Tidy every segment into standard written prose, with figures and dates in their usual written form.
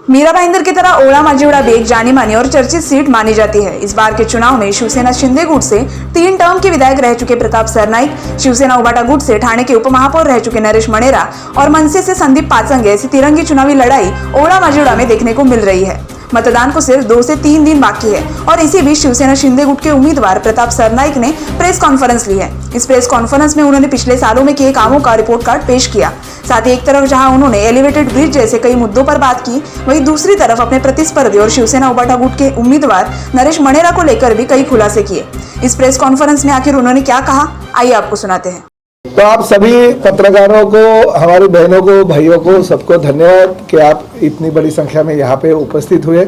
मीरा भाईंदर की तरह ओळा माजिवडा भी एक जानी मानी और चर्चित सीट मानी जाती है। इस बार के चुनाव में शिवसेना शिंदे गुट से 3 टर्म के विधायक रह चुके प्रताप सरनाईक, शिवसेना उबाटा गुट से ठाणे के उपमहापौर रह चुके नरेश मणेरा और मनसे से संदीप पाचंगे ऐसी तिरंगी चुनावी लड़ाई ओळा माजिवडा में देखने को मिल रही है। मतदान को सिर्फ 2 से 3 दिन बाकी है और इसी बीच शिवसेना शिंदे गुट के उम्मीदवार प्रताप सरनाईक ने प्रेस कॉन्फ्रेंस ली है। इस प्रेस कॉन्फ्रेंस में उन्होंने पिछले सालों में किए कामों का रिपोर्ट कार्ड पेश किया। साथ ही एक तरफ जहां उन्होंने एलिवेटेड ब्रिज जैसे कई मुद्दों पर बात की, वहीं दूसरी तरफ अपने प्रतिस्पर्धी और शिवसेना उबाटा गुट के उम्मीदवार नरेश मणेरा को लेकर भी कई खुलासे किए। इस प्रेस कॉन्फ्रेंस में आखिर उन्होंने क्या कहा, आइए आपको सुनाते हैं। तो आप सभी पत्रकारों को, हमारी बहनों को, भाइयों को, सबको धन्यवाद कि आप इतनी बड़ी संख्या में यहाँ पे उपस्थित हुए।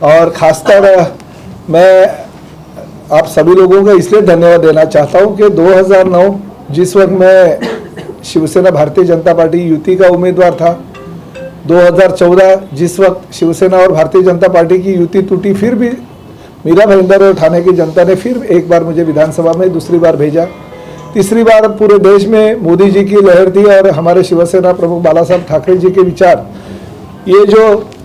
और खासकर मैं आप सभी लोगों को इसलिए धन्यवाद देना चाहता हूँ कि 2009 जिस वक्त मैं शिवसेना भारतीय जनता पार्टी युति का उम्मीदवार था, 2014 जिस वक्त शिवसेना और भारतीय जनता पार्टी की युति टूटी, फिर भी मीरा भाईंदर और ठाणे की जनता ने फिर एक बार मुझे विधानसभा में दूसरी बार भेजा। तीसरी बार पूरे देश में मोदी जी की लहर थी और हमारे शिवसेना प्रमुख बाला साहब ठाकरे जी के विचार, ये जो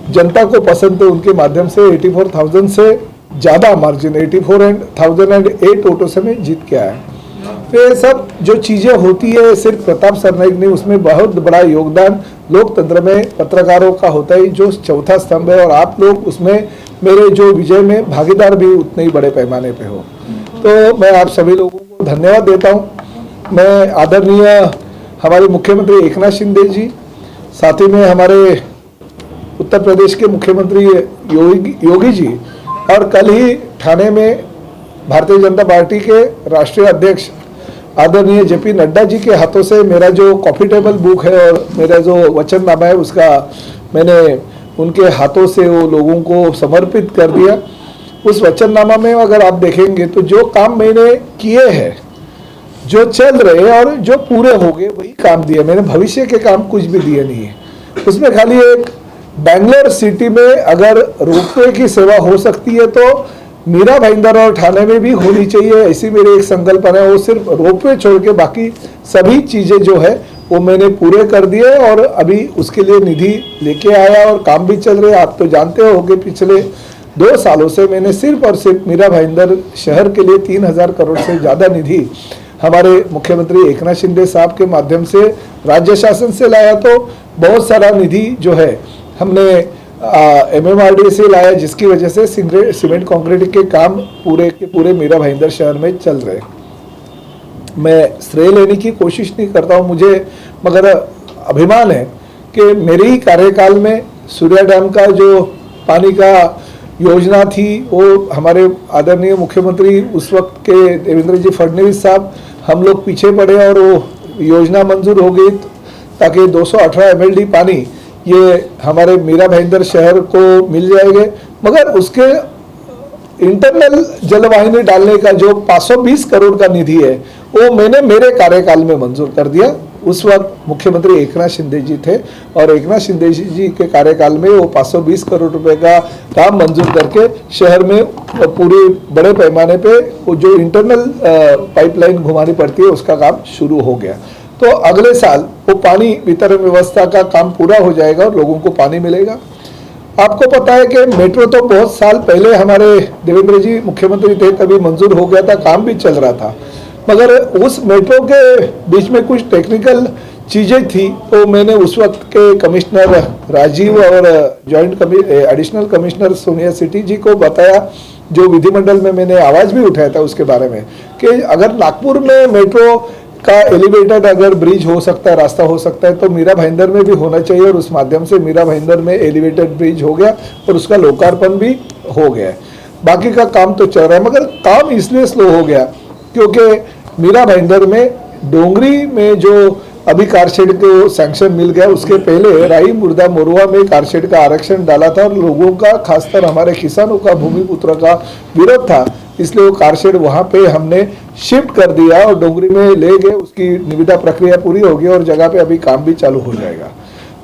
जनता को पसंद थे, उनके माध्यम से 84,000 से ज़्यादा मार्जिन, 84,008 वोटों से मैं जीत के आया। तो ये सब जो चीज़ें होती है, सिर्फ प्रताप सरनाईक ने उसमें बहुत बड़ा योगदान लोकतंत्र में पत्रकारों का होता है, जो चौथा स्तंभ है, और आप लोग उसमें मेरे जो विजय में भागीदार भी उतने ही बड़े पैमाने पे हो। तो मैं आप सभी लोगों को धन्यवाद देता हूँ। मैं आदरणीय हमारे मुख्यमंत्री एकनाथ शिंदे जी, साथ ही में हमारे उत्तर प्रदेश के मुख्यमंत्री योगी जी, और कल ही ठाणे में भारतीय जनता पार्टी के राष्ट्रीय अध्यक्ष आदरणीय जेपी नड्डा जी के हाथों से मेरा जो कॉफी टेबल बुक है और मेरा जो वचननामा है, उसका मैंने उनके हाथों से वो लोगों को समर्पित कर दिया। उस वचननामा में अगर आप देखेंगे तो जो काम मैंने किए हैं, जो चल रहे और जो पूरे हो गए, वही काम दिए। मैंने भविष्य के काम कुछ भी दिए नहीं है। उसमें खाली एक बेंगलोर सिटी में अगर रोपवे की सेवा हो सकती है तो मीरा भाईंदर और ठाणे में भी होनी चाहिए, ऐसी मेरी एक संकल्पना है। वो सिर्फ रोपवे छोड़ के बाकी सभी चीज़ें जो है वो मैंने पूरे कर दिए और अभी उसके लिए निधि लेके आया और काम भी चल रहे। आप तो जानते हो कि पिछले 2 सालों से मैंने सिर्फ और सिर्फ मीरा भाईंदर शहर के लिए 3,000 करोड़ से ज़्यादा निधि हमारे मुख्यमंत्री एकनाथ शिंदे साहब के माध्यम से राज्य शासन से लाया। तो बहुत सारा निधि जो है हमने MMRDA से लाया, जिसकी वजह से सीमेंट कंक्रीट के काम पूरे के पूरे मीरा भाईंदर शहर में चल रहे। मैं श्रेय लेने की कोशिश नहीं करता हूँ, मुझे मगर अभिमान है कि मेरे ही कार्यकाल में सूर्या डैम का जो पानी का योजना थी, वो हमारे आदरणीय मुख्यमंत्री उस वक्त के देवेंद्र जी फडणवीस साहब, हम लोग पीछे पड़े और वो योजना मंजूर हो गई ताकि 218 MLD पानी ये हमारे मीरा भाईंदर शहर को मिल जाएंगे। मगर उसके इंटरनल जलवाहिनी डालने का जो 520 करोड़ का निधि है, वो मैंने मेरे कार्यकाल में मंजूर कर दिया। उस वक्त मुख्यमंत्री एकनाथ शिंदे जी थे और एकनाथ शिंदे जी के कार्यकाल में वो 520 करोड़ रुपए का काम मंजूर करके शहर में पूरे बड़े पैमाने पे वो जो इंटरनल पाइपलाइन घुमानी पड़ती है, उसका काम शुरू हो गया। तो अगले साल वो पानी वितरण व्यवस्था का काम पूरा हो जाएगा और लोगों को पानी मिलेगा। आपको पता है कि मेट्रो तो बहुत साल पहले हमारे देवेंद्र जी मुख्यमंत्री थे तभी मंजूर हो गया था, काम भी चल रहा था। मगर उस मेट्रो के बीच में कुछ टेक्निकल चीज़ें थी, तो मैंने उस वक्त के कमिश्नर राजीव और एडिशनल कमिश्नर सोनिया सिटी जी को बताया, जो विधिमंडल में मैंने आवाज़ भी उठाया था उसके बारे में, कि अगर नागपुर में मेट्रो का एलिवेटेड अगर ब्रिज हो सकता है, रास्ता हो सकता है, तो मीरा भाईंदर में भी होना चाहिए। और उस माध्यम से मीरा भाईंदर में एलिवेटेड ब्रिज हो गया और उसका लोकार्पण भी हो गया। बाकी का काम तो चल रहा है, मगर काम इसलिए स्लो हो गया क्योंकि मीरा भाईंदर में डोंगरी में जो अभी कारशेड को सैंक्शन मिल गया, उसके पहले राई मुर्दा मोरुआ में कारशेड का आरक्षण डाला था और लोगों का, खासकर हमारे किसानों का, भूमिपुत्र का विरोध था, इसलिए वो कारशेड वहाँ पे हमने शिफ्ट कर दिया और डोंगरी में ले गए। उसकी निविदा प्रक्रिया पूरी होगी और जगह पे अभी काम भी चालू हो जाएगा।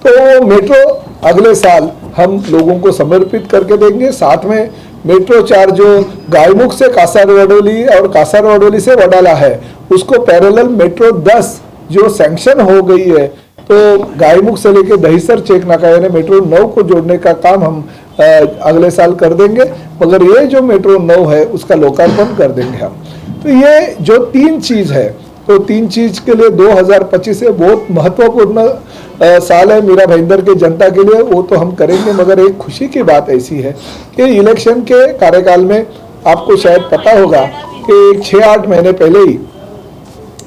तो मेट्रो अगले साल हम लोगों को समर्पित करके देंगे। साथ में मेट्रो 4 जो गायमुख से कासारवडोली और कासारवडोली से वडाला है, उसको पैरेलल मेट्रो 10 जो सैंक्शन हो गई है, तो गायमुख से लेके दहीसर चेक नाका यानी मेट्रो 9 को जोड़ने का काम हम अगले साल कर देंगे, मगर ये जो मेट्रो 9 है उसका लोकार्पण कर देंगे हम। तो ये जो 3 चीज़ है, तो 3 चीज़ के लिए 2025 से बहुत महत्वपूर्ण साल है मीरा भाईंदर के जनता के लिए, वो तो हम करेंगे। मगर एक खुशी की बात ऐसी है कि इलेक्शन के कार्यकाल में आपको शायद पता होगा कि 6-8 महीने पहले ही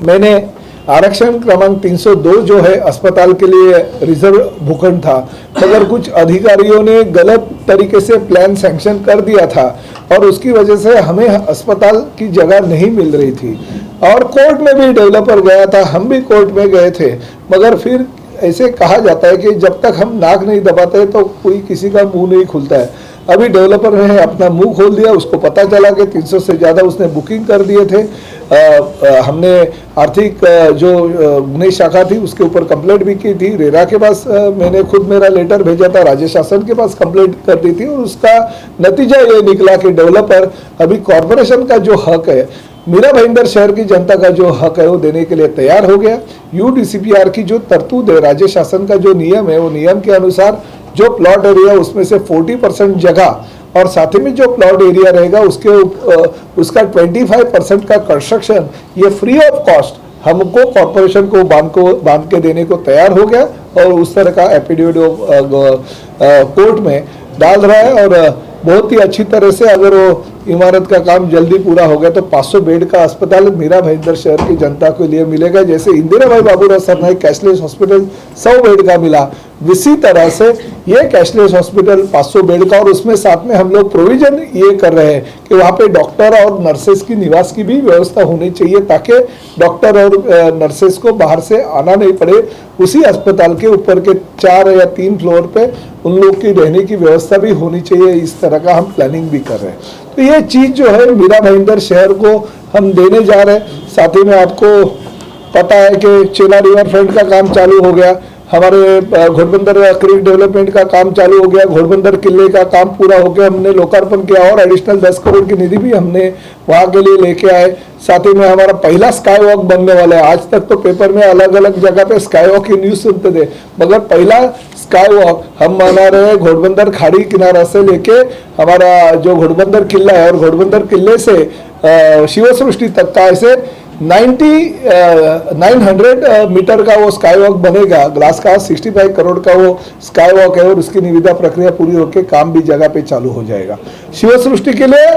मैंने आरक्षण क्रमांक 302 जो है अस्पताल के लिए रिजर्व भूखंड था, मगर कुछ अधिकारियों ने गलत तरीके से प्लान सैंक्शन कर दिया था और उसकी वजह से हमें अस्पताल की जगह नहीं मिल रही थी और कोर्ट में भी डेवलपर गया था, हम भी कोर्ट में गए थे। मगर फिर ऐसे कहा जाता है कि जब तक हम नाक नहीं दबाते तो कोई किसी का मुंह नहीं खुलता है। अभी डेवलपर ने अपना मुंह खोल दिया, उसको पता चला कि 300 से ज़्यादा उसने बुकिंग कर दिए थे। हमने आर्थिक जो गुने शाखा थी उसके ऊपर कंप्लेंट भी की थी, रेरा के पास मैंने खुद मेरा लेटर भेजा था, राज्य शासन के पास कंप्लेंट कर दी थी और उसका नतीजा ये निकला कि डेवलपर अभी कॉरपोरेशन का जो हक है, मीरा भाईंदर शहर की जनता का जो हक है वो देने के लिए तैयार हो गया। यूडीसीपीआर की जो तरतूद है, राज्य शासन का जो नियम है, वो नियम के अनुसार जो प्लॉट एरिया उसमें से 40% जगह और साथ ही में जो प्लॉट एरिया रहेगा उसका 25% का कंस्ट्रक्शन ये फ्री ऑफ कॉस्ट हमको कॉरपोरेशन को बांध के देने को तैयार हो गया और उस तरह का एफिडेविट कोर्ट में डाल रहा है। और बहुत ही अच्छी तरह से अगर वो इमारत का काम जल्दी पूरा हो गया तो 500 बेड का अस्पताल मीरा भाईंदर शहर की जनता के लिए मिलेगा। जैसे Indira Baburao Sarnaik cashless hospital 100 bed का मिला, इसी तरह से ये कैशलेस हॉस्पिटल 500 बेड का, और उसमें साथ में हम लोग प्रोविजन ये कर रहे हैं कि वहाँ पे डॉक्टर और नर्सेस की निवास की भी व्यवस्था होनी चाहिए ताकि डॉक्टर और नर्सेस को बाहर से आना नहीं पड़े। उसी अस्पताल के ऊपर के 4 या 3 फ्लोर पे उन लोग की रहने की व्यवस्था भी होनी चाहिए। इस तरह का हम प्लानिंग भी कर रहे हैं। तो ये चीज़ जो है मीरा भाईंदर शहर को हम देने जा रहे हैं। साथ ही में आपको पता है कि चेला रिवर फ्रंट का काम चालू हो गया, हमारे घोड़बंदर क्रीक डेवलपमेंट का काम चालू हो गया, घोड़बंदर किले का काम पूरा हो गया, हमने लोकार्पण किया और एडिशनल 10 करोड़ की निधि भी हमने वहाँ के लिए लेके आए। साथ ही में हमारा पहला स्काई वॉक बनने वाला है। आज तक तो पेपर में अलग अलग जगह पे स्काई वॉक की न्यूज़ सुनते थे, मगर पहला स्काई वॉक हम मना रहे हैं घोड़बंदर खाड़ी किनारा से लेके हमारा जो घोड़बंदर किला है और घोड़बंदर किले से शिवसृष्टि तक का ऐसे 900 मीटर का वो स्काई वॉक बनेगा। ग्लास का 65 करोड़ का वो स्काई वॉक है और उसकी निविदा प्रक्रिया पूरी होकर काम भी जगह पे चालू हो जाएगा। शिवसृष्टि के लिए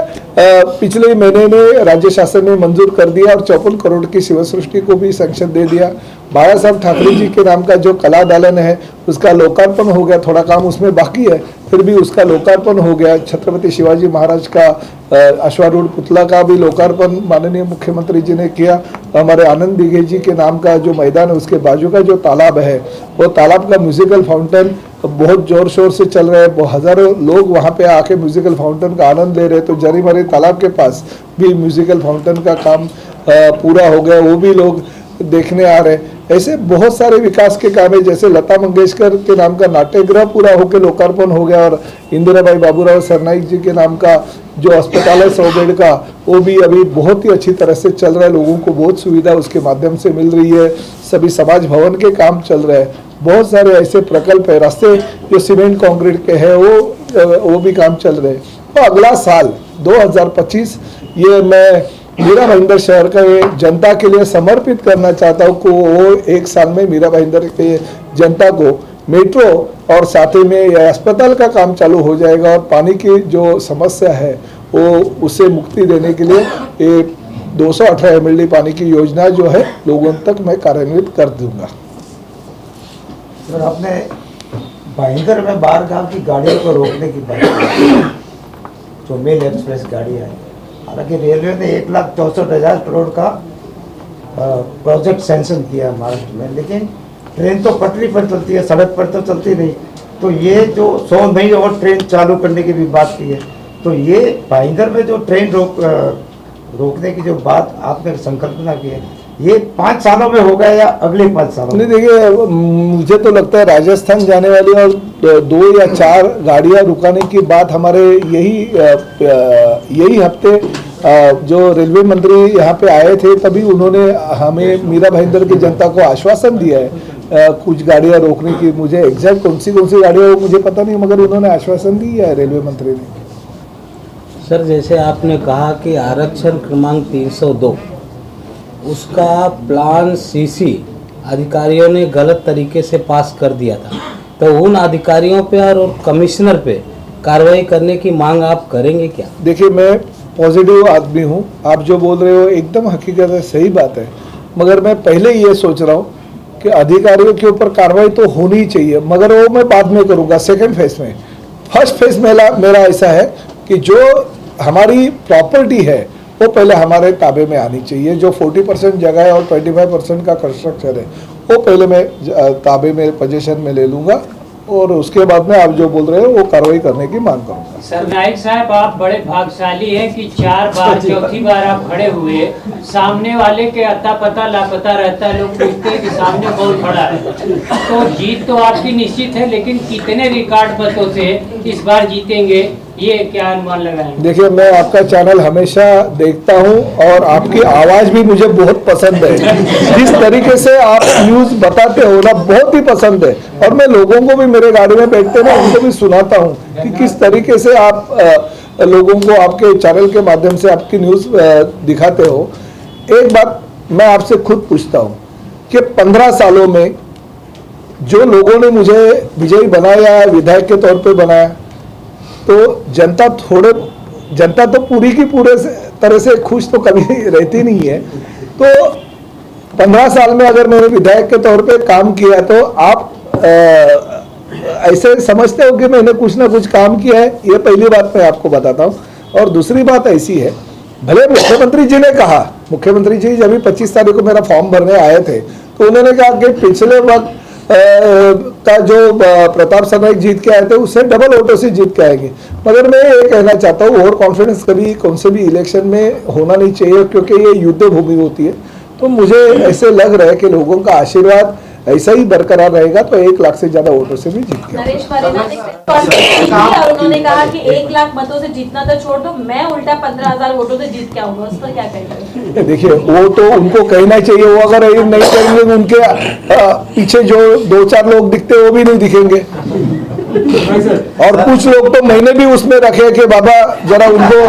पिछले महीने में राज्य शासन ने मंजूर कर दिया और 54 करोड़ की शिवसृष्टि को भी सैंक्शन दे दिया। बाला साहब ठाकरे जी के नाम का जो कला दालन है उसका लोकार्पण हो गया, थोड़ा काम उसमें बाकी है, फिर भी उसका लोकार्पण हो गया। छत्रपति शिवाजी महाराज का अश्वारूढ़ पुतला का भी लोकार्पण माननीय मुख्यमंत्री जी ने किया। हमारे आनंद दिघे जी के नाम का जो मैदान है उसके बाजू का जो तालाब है वो तालाब का म्यूजिकल फाउंटेन बहुत जोर शोर से चल रहा है। हज़ारों लोग वहाँ पे आके म्यूजिकल फाउंटेन का आनंद ले रहे हैं। तो जरीमरी तालाब के पास भी म्यूजिकल फाउंटेन का काम पूरा हो गया, वो भी लोग देखने आ रहे हैं। ऐसे बहुत सारे विकास के काम है, जैसे लता मंगेशकर के नाम का नाट्यगृह पूरा होकर लोकार्पण हो गया और इंदिराबाई बाबूराव सरनाईक जी के नाम का जो अस्पताल है 100 बेड का वो भी अभी बहुत ही अच्छी तरह से चल रहा है। लोगों को बहुत सुविधा उसके माध्यम से मिल रही है। सभी समाज भवन के काम चल रहे हैं। बहुत सारे ऐसे प्रकल्प है, रास्ते जो सीमेंट कंक्रीट के हैं वो भी काम चल रहे हैं। तो अगला साल 2025 ये मैं मीरा भाईंदर शहर का ये जनता के लिए समर्पित करना चाहता हूँ कि वो 1 साल में मीरा भाईंदर के जनता को मेट्रो और साथ ही में यह अस्पताल का काम चालू हो जाएगा और पानी की जो समस्या है वो उससे मुक्ति देने के लिए ये 218 MLD पानी की योजना जो है लोगों तक मैं कार्यान्वित कर दूंगा। सर, आपने भाईंदर में बाहर गांव की गाड़ियों को रोकने की बात की, जो मेल एक्सप्रेस गाड़ी है। हालांकि रेलवे ने 1,64,000 करोड़ का प्रोजेक्ट सैंक्शन किया महाराष्ट्र में, लेकिन ट्रेन तो पटरी पर चलती है, सड़क पर तो चलती नहीं। तो ये जो 100 नई और ट्रेन चालू करने की भी बात की है, तो ये भाईंदर में जो ट्रेन रोकने की जो बात आपने संकल्पना की है, ये 5 सालों में होगा या अगले 5 सालों में? नहीं, देखिए मुझे तो लगता है राजस्थान जाने वाली और 2 या 4 गाड़ियां रुकाने की बात हमारे यही हफ्ते जो रेलवे मंत्री यहाँ पे आए थे तभी उन्होंने हमें मीरा भाईंदर की जनता को आश्वासन दिया है कुछ गाड़ियाँ रोकने की। मुझे एग्जैक्ट कौन सी गाड़ियाँ हो मुझे पता नहीं, मगर उन्होंने आश्वासन दिया है रेलवे मंत्री ने। सर, जैसे आपने कहा कि आरक्षण क्रमांक 302 उसका प्लान सीसी अधिकारियों ने गलत तरीके से पास कर दिया था, तो उन अधिकारियों पे और कमिश्नर पे कार्रवाई करने की मांग आप करेंगे क्या? देखिए, मैं पॉजिटिव आदमी हूँ, आप जो बोल रहे हो एकदम हकीकत है, सही बात है, मगर मैं पहले ये सोच रहा हूँ कि अधिकारियों के ऊपर कार्रवाई तो होनी ही चाहिए, मगर वो मैं बाद में करूँगा सेकेंड फेज में। फर्स्ट फेज मेरा ऐसा है कि जो हमारी प्रॉपर्टी है वो पहले हमारे ताबे में आनी चाहिए। जो 40% जगह है और 25% का कंस्ट्रक्शन है वो पहले मैं ताबे में पोजीशन में ले लूँगा और उसके बाद में आप जो बोल रहे हो वो कार्रवाई करने की मांग करूँगा। सर नाइक साहब, आप बड़े भाग्यशाली हैं कि 4 बार चौथी बार आप खड़े हुए, सामने वाले के अता पता लापता रहता है, लोग पूछते हैं कि सामने कौन खड़ा है। तो जीत तो आपकी निश्चित है, लेकिन कितने रिकॉर्ड मतों से इस बार जीतेंगे, ये क्या अनुमान लगाएंगे? देखिए, मैं आपका चैनल हमेशा देखता हूं और आपकी आवाज़ भी मुझे बहुत पसंद है। जिस तरीके से आप न्यूज़ बताते हो ना, बहुत ही पसंद है। और मैं लोगों को भी, मेरे गाड़ी में बैठते ना, उनको भी सुनाता हूं कि किस तरीके से आप लोगों को आपके चैनल के माध्यम से आपकी न्यूज़ दिखाते हो। एक बात मैं आपसे खुद पूछता हूँ कि 15 सालों में जो लोगों ने मुझे विजयी बनाया, विधायक के तौर पे बनाया, तो जनता तो पूरी की पूरे तरह से खुश तो कभी रहती नहीं है। तो 15 साल में अगर मैंने विधायक के तौर पे काम किया तो आप ऐसे समझते हो कि मैंने कुछ ना कुछ काम किया है। ये पहली बात मैं आपको बताता हूँ। और दूसरी बात ऐसी है, भले मुख्यमंत्री जी ने कहा, मुख्यमंत्री जी जब 25 तारीख को मेरा फॉर्म भरने आए थे तो उन्होंने कहा कि पिछले वक्त का जो प्रताप सरनाइक जीत के आए थे उससे डबल वोटों से जीत के आएंगे। मगर मैं ये कहना चाहता हूँ, ओवर कॉन्फिडेंस कभी कौन से भी इलेक्शन में होना नहीं चाहिए, क्योंकि ये युद्ध भूमि होती है। तो मुझे ऐसे लग रहा है कि लोगों का आशीर्वाद ऐसा ही बरकरार रहेगा तो 1 लाख से ज्यादा वोटों से भी जीत के नरेश पारेना ने कॉन्फ्रेंस की और उन्होंने कहा कि 1 लाख मतों से जीतना तो छोड़ दो, मैं उल्टा 15,000 वोटों से जीत के आऊंगा। उस पर क्या कहेंगे? देखिए, वो तो उनको कहना चाहिए, वो अगर ये नहीं करेंगे उनके पीछे जो 2-4 लोग दिखते वो भी नहीं दिखेंगे। और कुछ लोग तो मैंने भी उसमें रखे कि बाबा जरा उनको,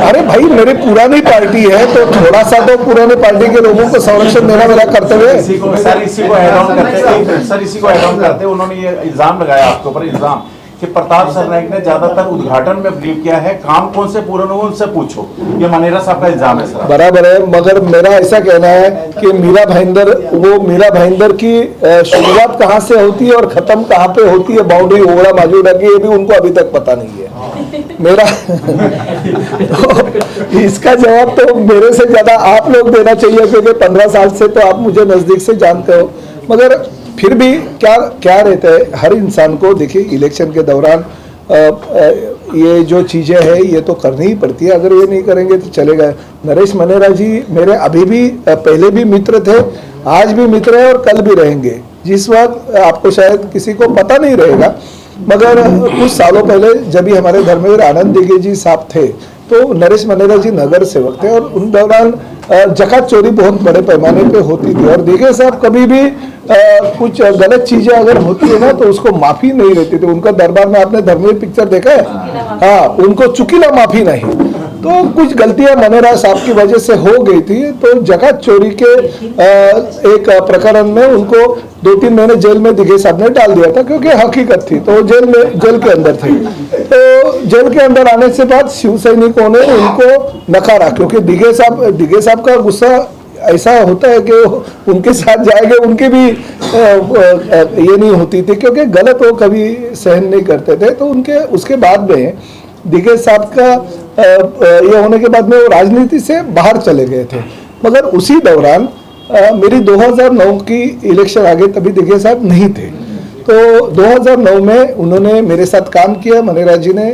अरे भाई मेरी पुरानी पार्टी है तो थोड़ा सा तो पुराने पार्टी के लोगों को संरक्षण देना मेरा कर्तव्य है। इसी को ऐड ऑन करते उन्होंने ये इल्जाम लगाया आपके ऊपर, इल्जाम कि प्रताप सरनाइक ने ज्यादातर उद्घाटन में बिलीव किया है, काम कौन से पूर्ण हो उनसे पूछो। ये मनेरा साहब का इल्जाम है सर। बराबर है, मगर मेरा ऐसा कहना है कि मीरा भाईंदर की शुरुआत कहाँ से होती है और खत्म कहाँ पे होती है, बाउंड्री ओवड़ा माजूड़ा की, ये भी उनको अभी तक पता नहीं है मेरा। तो इसका जवाब तो मेरे से ज्यादा आप लोग देना चाहिए, क्योंकि 15 साल से तो आप मुझे नजदीक से जानते हो। मगर फिर भी क्या रहता है हर इंसान को, देखिए इलेक्शन के दौरान ये जो चीज़ें हैं ये तो करनी ही पड़ती है, अगर ये नहीं करेंगे तो चलेगा। नरेश मनेरा जी मेरे अभी भी, पहले भी मित्र थे, आज भी मित्र हैं और कल भी रहेंगे। जिस वक्त आपको शायद किसी को पता नहीं रहेगा, मगर कुछ सालों पहले जब भी हमारे धर्मवीर आनंद दिघे जी साहब थे तो नरेश मनेरा जी नगर सेवक थे और उन दौरान जकात चोरी बहुत बड़े पैमाने पे होती थी। और दिघे साहब कभी भी कुछ गलत चीजें अगर होती है ना तो उसको माफी नहीं रहती थी। उनका दरबार में आपने धर्मवीर पिक्चर देखा है? हाँ, उनको चुकीला माफी नहीं। तो कुछ गलतियां मनेरा साहब की वजह से हो गई थी, तो जकात चोरी के एक प्रकरण में उनको 2-3 महीने जेल में दिघे साहब ने डाल दिया था, क्योंकि हकीकत थी। तो जेल के अंदर थे। तो जेल के अंदर आने से बाद शिव सैनिकों ने उनको नकारा, क्योंकि दिघे साहब का गुस्सा ऐसा होता है कि उनके साथ जाएंगे, उनकी भी ये नहीं होती थी, क्योंकि गलत वो कभी सहन नहीं करते थे। तो उसके बाद में दिघे साहब का ये होने के बाद में वो राजनीति से बाहर चले गए थे। मगर उसी दौरान मेरी 2009 की इलेक्शन आ गई, तभी दिघे साहब नहीं थे। तो 2009 में उन्होंने मेरे साथ काम किया, मनेरा जी ने।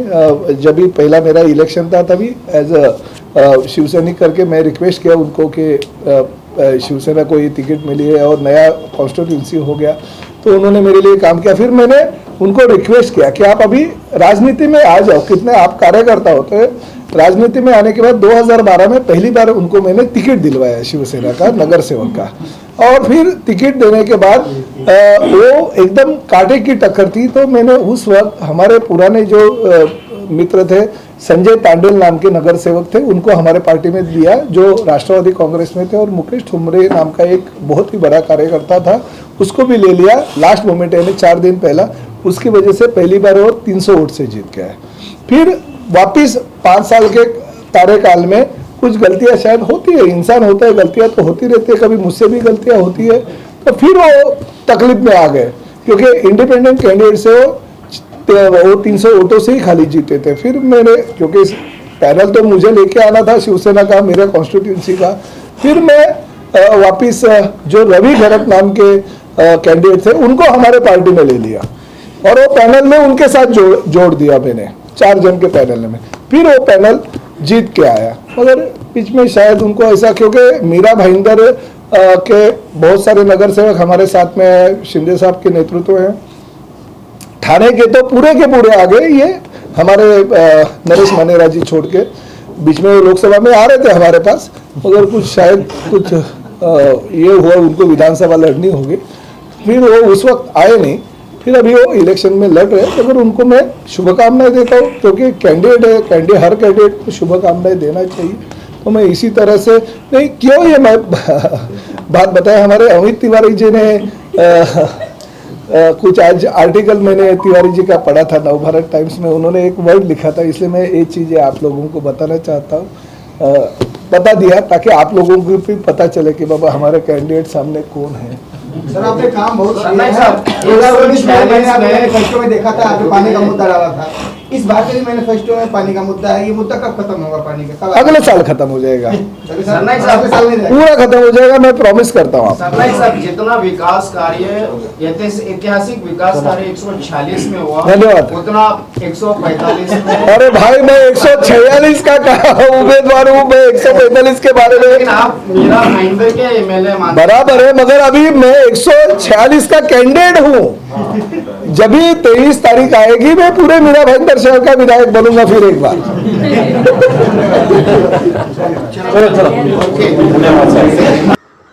जब भी पहला मेरा इलेक्शन था तभी एज अ शिवसैनिक करके मैं रिक्वेस्ट किया उनको कि शिवसेना को ये टिकट मिली है और नया कॉन्स्टिट्यूंसी हो गया, तो उन्होंने मेरे लिए काम किया। फिर मैंने उनको रिक्वेस्ट किया कि आप अभी राजनीति में आ जाओ, कितने आप कार्यकर्ता होते हैं। राजनीति में आने के बाद 2012 में पहली बार उनको मैंने टिकट दिलवाया शिवसेना का नगर सेवक का, और फिर टिकट देने के बाद वो एकदम कांटे की टक्कर थी। तो मैंने उस वक्त हमारे पुराने जो मित्र थे, संजय पांडेल नाम के नगर सेवक थे, उनको हमारे पार्टी में दिया, जो राष्ट्रवादी कांग्रेस में थे, और मुकेश ठुमरे नाम का एक बहुत ही बड़ा कार्यकर्ता था, उसको भी ले लिया लास्ट मोमेंट, यानी 4 दिन पहला। उसकी वजह से पहली बार वो 300 वोट से जीत गया है। फिर वापिस 5 साल के कार्यकाल में कुछ गलतियां शायद होती है, इंसान होता है, गलतियां तो होती रहती है, कभी मुझसे भी गलतियां होती है। तो फिर वो तकलीफ में आ गए, क्योंकि इंडिपेंडेंट कैंडिडेट से वो 300 वोटों से ही खाली जीते थे। फिर मैंने, क्योंकि पैनल तो मुझे लेके आना था शिवसेना का, मेरे कॉन्स्टिट्यूंसी का, फिर मैं वापिस जो रवि घरत नाम के कैंडिडेट थे उनको हमारे पार्टी में ले लिया, और वो पैनल में उनके साथ जोड़ दिया मैंने 4 जन के पैनल में। फिर वो पैनल जीत के आया, मगर बीच में शायद उनको ऐसा, क्योंकि मीरा भाईंदर के बहुत सारे नगर सेवक हमारे साथ में शिंदे साहब के नेतृत्व में, ठाणे के तो पूरे के पूरे आ गए, ये हमारे नरेश मनेरा जी छोड़ के। बीच में वो लोकसभा में आ रहे थे हमारे पास, मगर कुछ शायद कुछ ये हुआ, उनको विधानसभा लड़नी होगी, फिर वो उस वक्त आए नहीं। फिर अभी वो इलेक्शन में लड़ रहे हैं, मगर उनको मैं शुभकामनाएं देता हूँ, क्योंकि कैंडिडेट है, हर कैंडिडेट को शुभकामनाएं देना चाहिए। तो मैं इसी तरह से नहीं, क्यों ये मैं बात बताया, हमारे अमित तिवारी जी ने कुछ आज आर्टिकल मैंने तिवारी जी का पढ़ा था नवभारत टाइम्स में, उन्होंने एक वर्ड लिखा था, इसलिए मैं ये चीज़ें आप लोगों को बताना चाहता हूँ, बता दिया ताकि आप लोगों को भी पता चले कि बाबा हमारे कैंडिडेट सामने कौन है। सर आपने काम बहुत किया है। 2019 में मैंने आपके मैनिफेस्टो में देखा था, आपने पानी का मुद्दा डाला था। इस बार के मैनिफेस्टो में पानी का मुद्दा है, ये मुद्दा कब खत्म होगा पानी का? कब? अगले साल खत्म हो जाएगा, सरनाइक साहब साल में पूरा खत्म हो जाएगा, मैं प्रॉमिस करता हूँ। सरनाइक साहब, जितना विकास कार्य, ऐतिहासिक विकास कार्य 146 में हुआ, धन्यवाद, उतना 145 में। अरे भाई मैं 146 का उम्मीदवार हूँ, मैं 145 के बारे में, लेकिन आप मीरा भाईंदर के एमएलए मानते बराबर है, मगर अभी मैं 146 का कैंडिडेट हूँ। जब भी 23 तारीख आएगी, मैं पूरे मीरा भाईंदर शहर का विधायक बनूंगा फिर एक बार।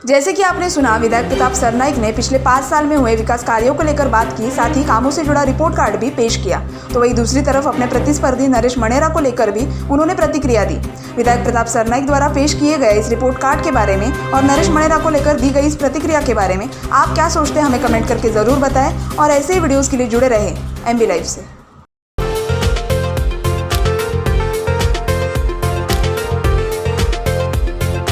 जैसे कि आपने सुना, विधायक प्रताप सरनाइक ने पिछले 5 साल में हुए विकास कार्यों को लेकर बात की, साथ ही कामों से जुड़ा रिपोर्ट कार्ड भी पेश किया। तो वहीं दूसरी तरफ अपने प्रतिस्पर्धी नरेश मणेरा को लेकर भी उन्होंने प्रतिक्रिया दी। विधायक प्रताप सरनाइक द्वारा पेश किए गए इस रिपोर्ट कार्ड के बारे में और नरेश मणेरा को लेकर दी गई इस प्रतिक्रिया के बारे में आप क्या सोचते हैं, हमें कमेंट करके जरूर बताएं, और ऐसे ही वीडियोस के लिए जुड़े रहे MB लाइव से।